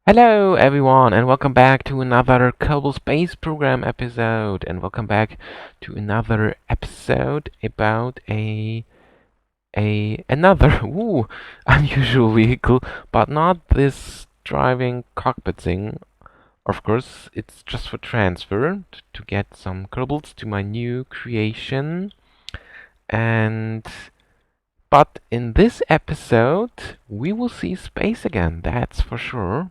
Hello everyone and welcome back to another Kerbal Space Program episode, and welcome back to another episode about another unusual vehicle, but not this driving cockpit thing. Of course, it's just for transfer to get some Kerbals to my new creation. And but in this episode we will see space again, that's for sure.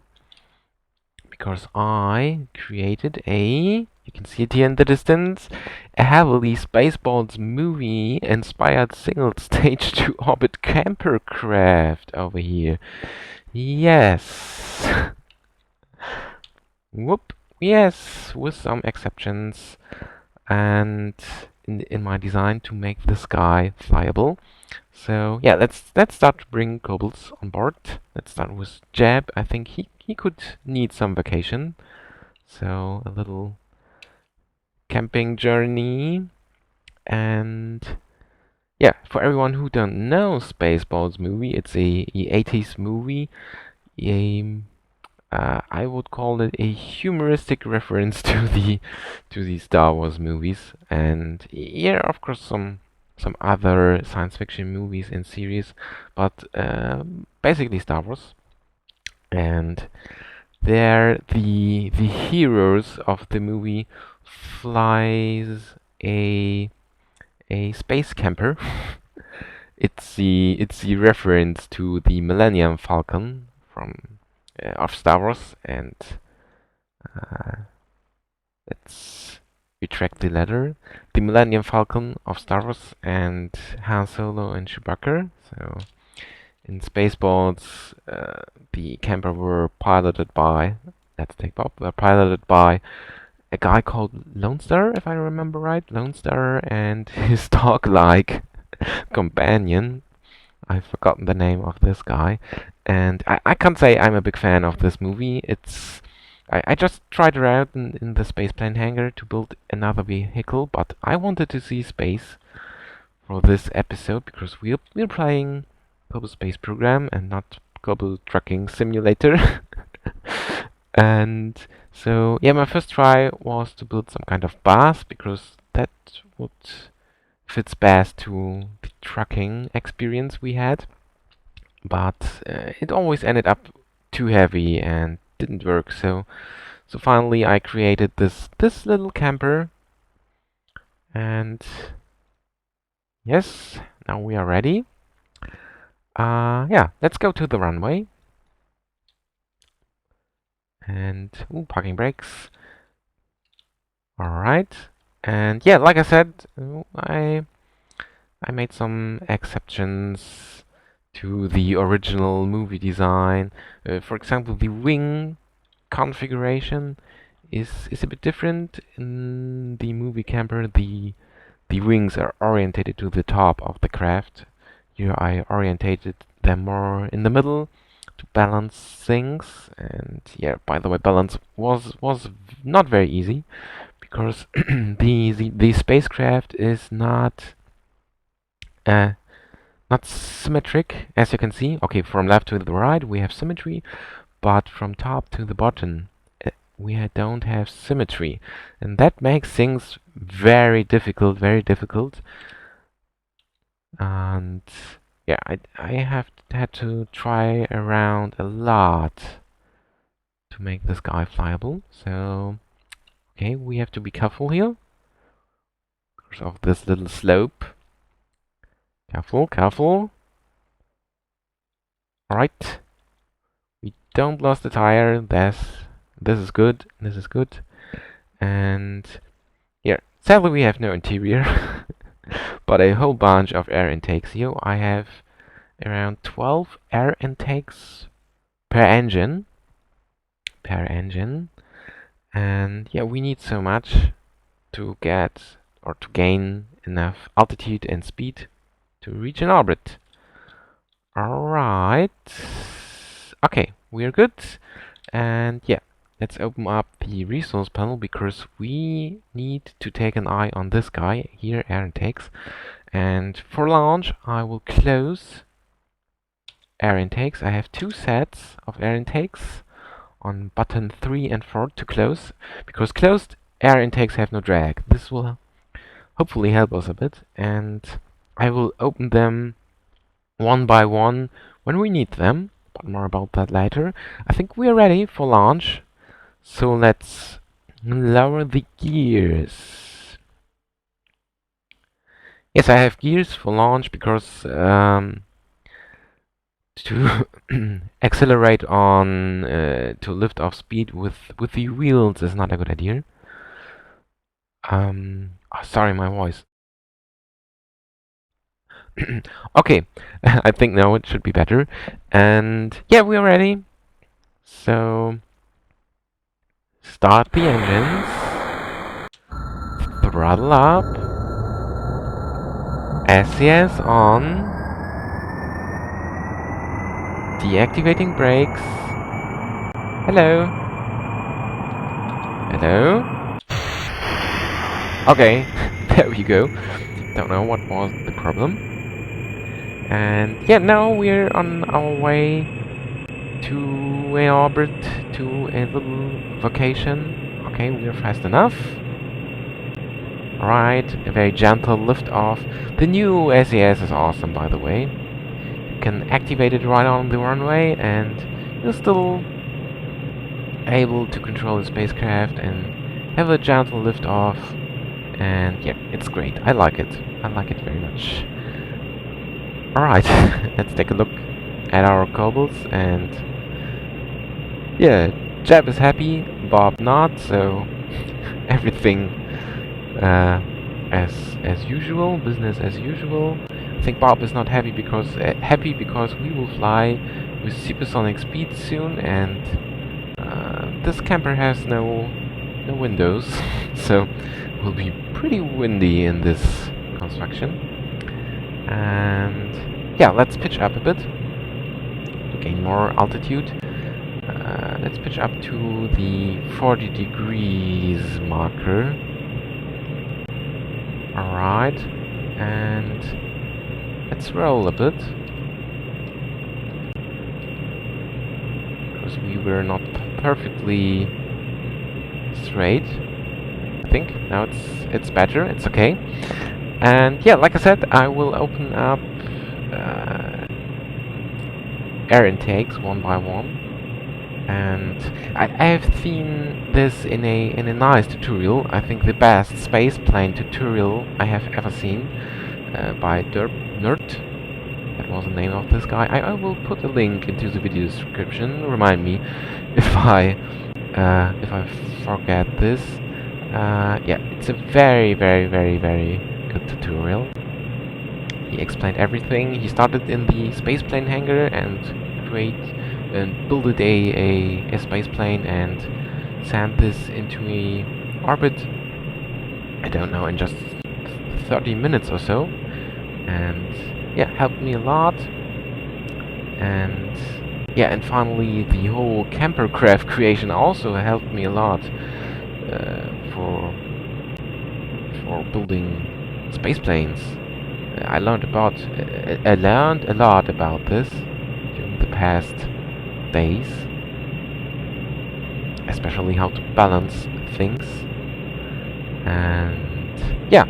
Because I created you can see it here in the distance, a heavily Spaceballs movie inspired single stage to orbit camper craft over here. Yes. Whoop. Yes, with some exceptions. And in my design to make this guy flyable. So yeah, let's start to bring Kobolds on board. Let's start with Jeb. I think he could need some vacation. So a little camping journey. And yeah, for everyone who don't know Spaceballs movie, it's a 80s movie. A, I would call it a humoristic reference to the Star Wars movies, and yeah, of course some other science fiction movies and series, but basically Star Wars. And there, the heroes of the movie flies a space camper. It's the reference to the Millennium Falcon from of Star Wars, and uh, let's retract the letter. The Millennium Falcon of Star Wars and Han Solo and Chewbacca. So in Spaceballs, the camper were piloted by, let's take Bob, were piloted by a guy called Lone Star, if I remember right. Lone Star and his dog-like companion. I've forgotten the name of this guy. And I can't say I'm a big fan of this movie. I just tried it out in the spaceplane hangar to build another vehicle, but I wanted to see space for this episode because we're playing Kerbal Space Program and not Kerbal Trucking Simulator. And so yeah, my first try was to build some kind of bus because that would fits best to the trucking experience we had. But it always ended up too heavy and didn't work. So finally I created this little camper, and yes, now we are ready. Yeah, let's go to the runway. And parking brakes. All right. And yeah, like I said, I made some exceptions to the original movie design. For example, the wing configuration is a bit different in the movie camper. The wings are orientated to the top of the craft. Here I orientated them more in the middle to balance things. And yeah, by the way, balance was not very easy because the spacecraft is uh, not symmetric, as you can see. Okay, from left to the right we have symmetry, but from top to the bottom we don't have symmetry, and that makes things very difficult, very difficult. And yeah, I have had to try around a lot to make this guy flyable. So okay, we have to be careful here because of this little slope. Careful, careful. Alright. We don't lose the tire. This is good. This is good. And here, sadly we have no interior, but a whole bunch of air intakes here. I have around 12 air intakes per engine. And yeah, we need so much to get or to gain enough altitude and speed to reach an orbit. Alright. Okay, we're good. And yeah, let's open up the resource panel because we need to take an eye on this guy here, air intakes. And for launch, I will close air intakes. I have two sets of air intakes on button 3 and 4 to close, because closed air intakes have no drag. This will hopefully help us a bit, and I will open them one by one when we need them, but more about that later. I think we are ready for launch, so let's lower the gears. Yes, I have gears for launch because to accelerate on to lift off speed with the wheels is not a good idea. Sorry, my voice. Okay, I think now it should be better. And yeah, we are ready. So start the engines, throttle up, SCS on, deactivating brakes. Hello. Hello. Okay, there we go. Don't know what was the problem. And yeah, now we're on our way to a orbit, to a little vacation. Okay, we're fast enough. Alright, a very gentle lift off. The new SES is awesome, by the way. You can activate it right on the runway, and you're still able to control the spacecraft and have a gentle lift off. And yeah, it's great. I like it. I like it very much. Alright, let's take a look at our Kerbals, and yeah, Jeb is happy, Bob not, so everything as usual, business as usual. I think Bob is not happy because we will fly with supersonic speed soon, and this camper has no windows, so it will be pretty windy in this construction. And yeah, let's pitch up a bit to gain more altitude. Let's pitch up to the 40 degrees marker. Alright, and let's roll a bit, because we were not perfectly straight. I think now it's better. It's okay. And yeah, like I said, I will open up air intakes one by one, and I have seen this in a nice tutorial. I think the best spaceplane tutorial I have ever seen by Nerd. That was the name of this guy. I will put a link into the video description. Remind me if I forget this. Yeah, it's a very good tutorial. He explained everything. He started in the spaceplane hangar and built a spaceplane and sent this into a orbit, I don't know, in just 30 minutes or so. And yeah, helped me a lot. And yeah, and finally the whole camper craft creation also helped me a lot for building spaceplanes. I learned a lot about this during the past days, especially how to balance things. And yeah,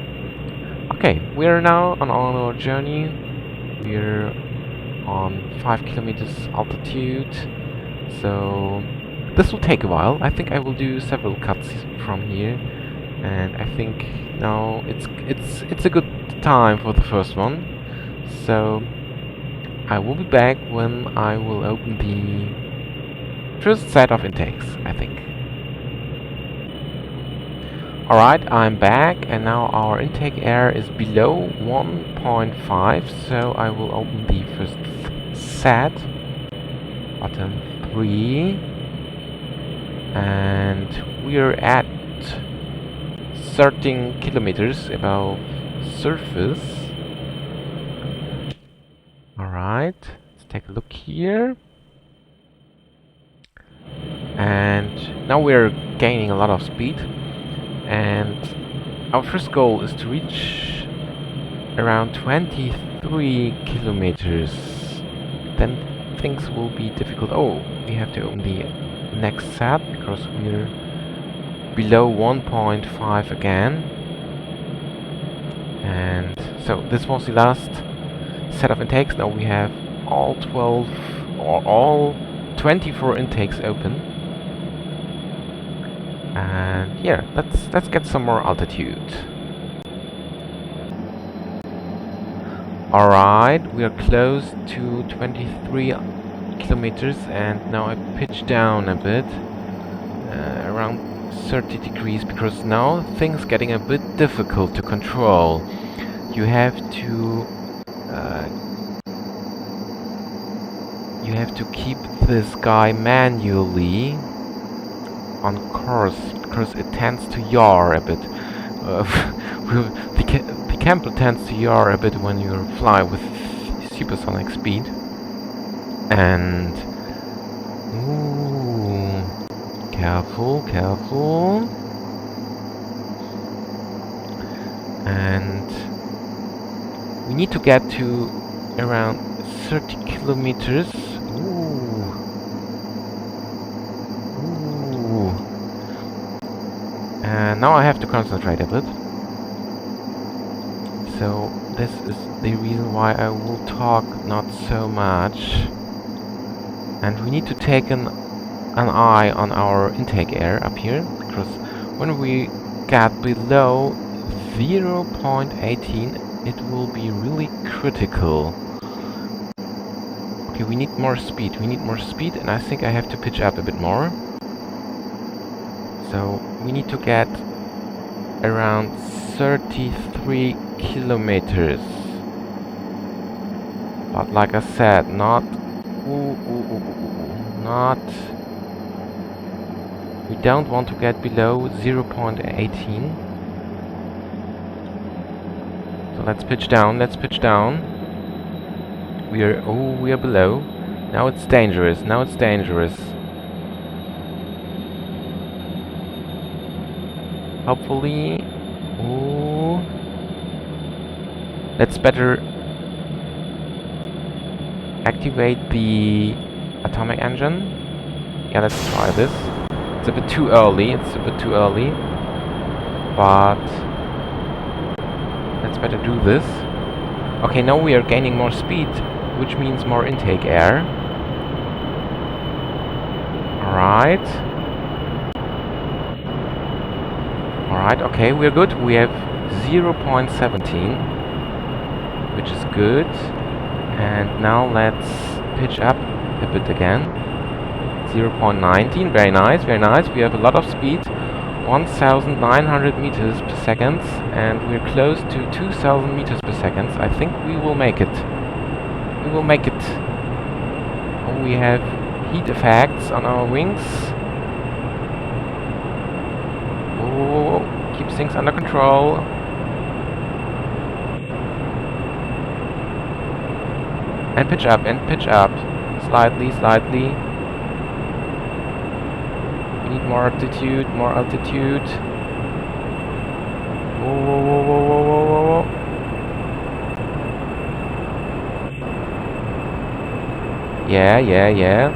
okay, we're now on our journey. We're on 5 kilometers altitude, so this will take a while. I think I will do several cuts from here, and I think now it's a good time for the first one. So I will be back when I will open the first set of intakes, I think. Alright, I'm back, and now our intake air is below 1.5, so I will open the first set, button 3, and we're at 13 kilometers above surface. Alright, let's take a look here. And now we're gaining a lot of speed, and our first goal is to reach around 23 kilometers. Then things will be difficult. Oh, we have to open the next set because we're below 1.5 again. And so this was the last set of intakes. Now we have all 12 or all 24 intakes open. And yeah, let's get some more altitude. Alright, we are close to 23 kilometers, and now I pitch down a bit, around 30 degrees, because now things getting a bit difficult to control. You have to keep this guy manually on course, because it tends to yaw a bit. The camper tends to yaw a bit when you fly with supersonic speed. And ooh, careful. And we need to get to around 30 kilometers. Ooh. And now I have to concentrate a bit. So this is the reason why I will talk not so much. And we need to take an eye on our intake air up here, because when we get below 0.18 it will be really critical. Okay, we need more speed, and I think I have to pitch up a bit more. So we need to get around 33 kilometers. But like I said, we don't want to get below 0.18. So let's pitch down. We are below. Now it's dangerous. Hopefully. Ooh. Let's better activate the atomic engine. Yeah, let's try this. It's a bit too early. But let's better do this. Okay, now we are gaining more speed, which means more intake air. Alright, okay, we're good. We have 0.17, which is good. And now let's pitch up a bit again. 0.19, very nice. We have a lot of speed. 1,900 meters per second, and we're close to 2,000 meters per second. I think we will make it. Oh, we have heat effects on our wings. Oh, keep things under control. And pitch up. Slightly. We need more altitude. Whoa. Yeah.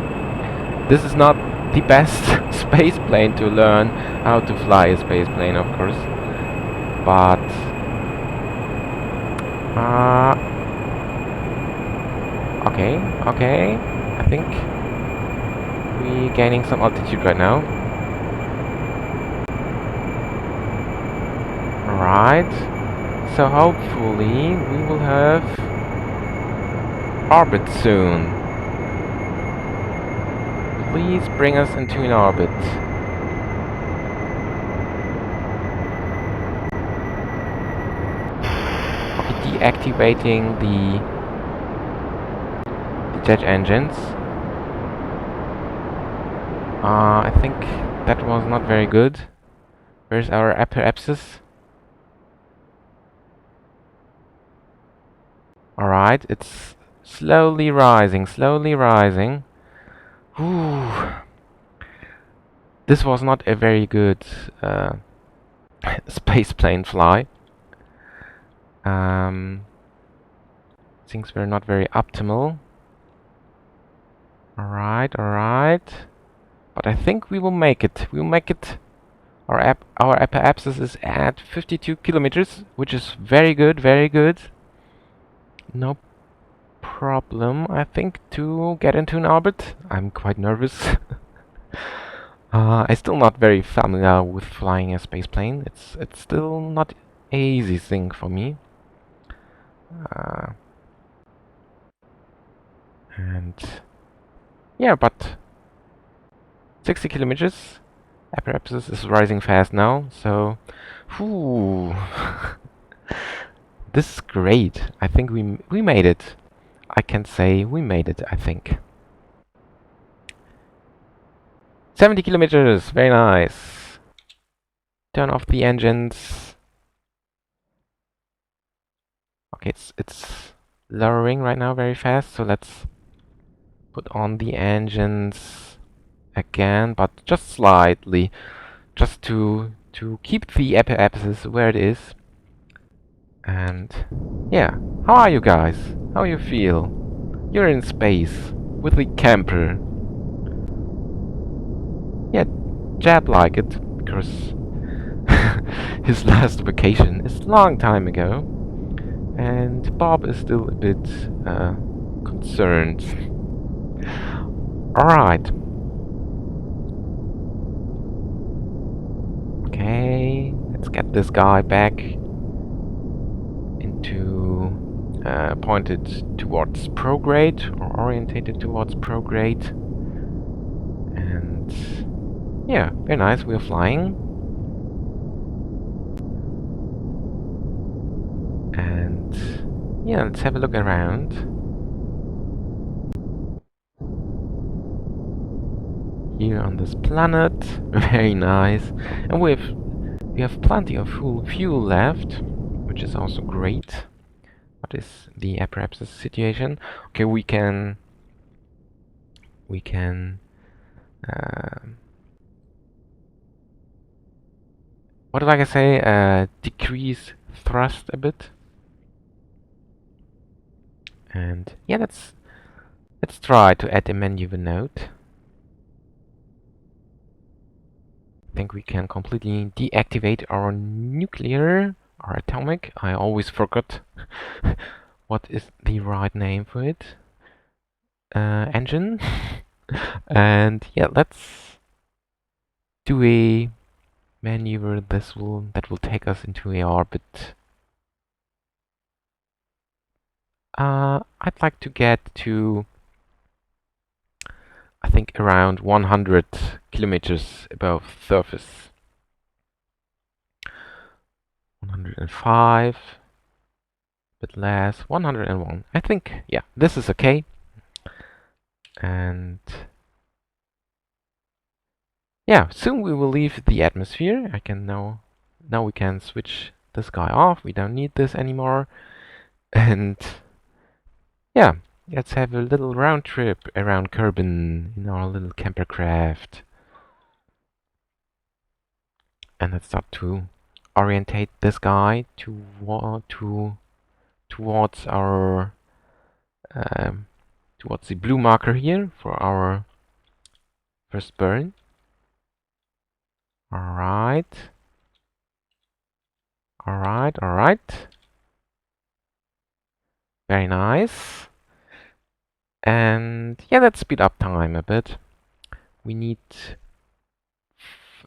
This is not the best space plane to learn how to fly a space plane, of course. But okay. I think we're gaining some altitude right now. Alright. So hopefully we will have orbit soon. Please bring us into an orbit. Okay, deactivating the jet engines. I think that was not very good. Where's our upper abscess? Alright, it's slowly rising. Ooh. This was not a very good space plane fly. Things were not very optimal. Alright. but I think we will make it. We will make it. Our apoapsis is at 52 kilometers, which is very good, very good. No problem, I think, to get into an orbit. I'm quite nervous. I'm still not very familiar with flying a space plane. It's still not an easy thing for me. And yeah, but 60 kilometers. Apoapsis is rising fast now, so whew. This is great. I think we made it. I can say we made it, I think. 70 kilometers, very nice. Turn off the engines. Okay, it's lowering right now very fast, so let's put on the engines again, but just slightly, just to keep the apoapsis where it is. And yeah, how are you guys? How you feel? You're in space with the camper. Yeah, Jab like it because his last vacation is a long time ago, and Bob is still a bit concerned. Alright. Okay, let's get this guy back into pointed towards prograde, or orientated towards prograde. And yeah, very nice, we're flying. And yeah, let's have a look around. Here on this planet, very nice. And we have plenty of fuel left, which is also great. What is the apoapsis situation? Okay, we can what like I say, decrease thrust a bit. And yeah, let's try to add a maneuver node. I think we can completely deactivate our nuclear or atomic. I always forgot what is the right name for it. Engine. And yeah, let's do a maneuver. That will take us into a orbit. I'd like to get to, I think, around 100 kilometers above surface. 105, a bit less, 101. I think, yeah, this is okay. And yeah, soon we will leave the atmosphere. I can now we can switch this guy off. We don't need this anymore. And yeah, let's have a little round trip around Kerbin in our little camper craft. And let's start to orientate this guy towards our towards the blue marker here for our first burn. Alright. Very nice. And yeah, let's speed up time a bit. We need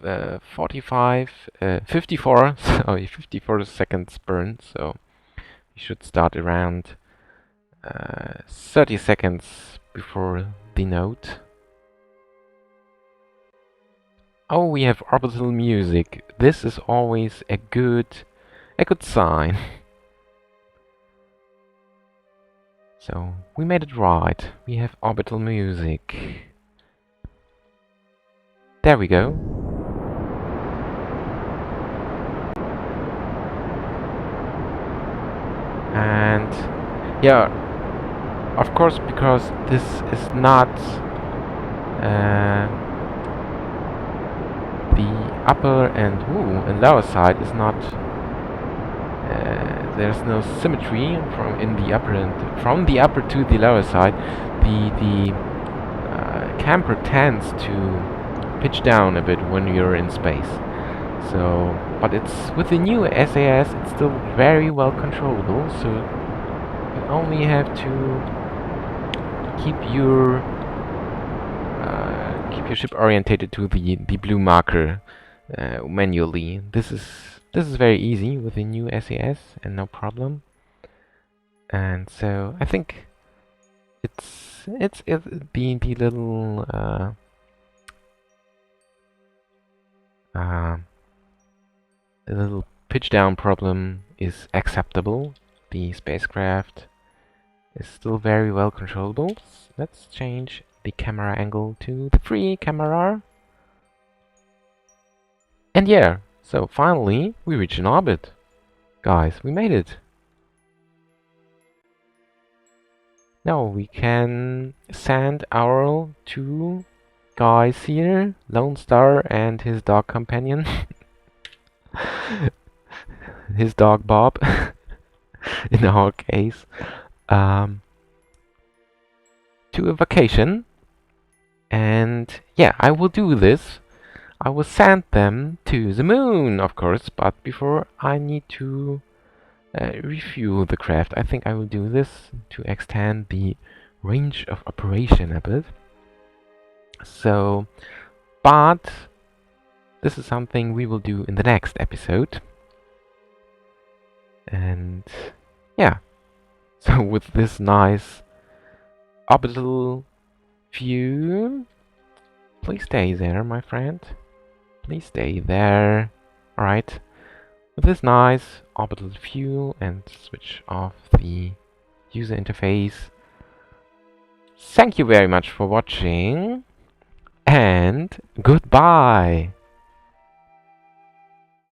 54 seconds burn, so we should start around 30 seconds before the node. Oh, we have orbital music. This is always a good sign. So we made it right. We have orbital music. There we go. And yeah, of course, because this is not the upper and lower side is not there's no symmetry from the upper to the lower side. The camper tends to pitch down a bit when you're in space. So, but it's with the new SAS, it's still very well controllable. So you only have to keep your ship orientated to the blue marker manually. This is very easy with the new SAS and no problem. And so I think it's the little the little pitch down problem is acceptable. The spacecraft is still very well controllable. Let's change the camera angle to the free camera. And yeah, so finally we reach an orbit. Guys, we made it. Now we can send our two guys here, Lone Star and his dog companion. His dog Bob, in our case, to a vacation. And yeah, I will do this. I will send them to the moon, of course, but before I need to refuel the craft. I think I will do this to extend the range of operation a bit. So, but this is something we will do in the next episode. And yeah, so with this nice orbital view, please stay there, my friend. Please stay there. Alright. With this nice orbital view and switch off the user interface. Thank you very much for watching and goodbye.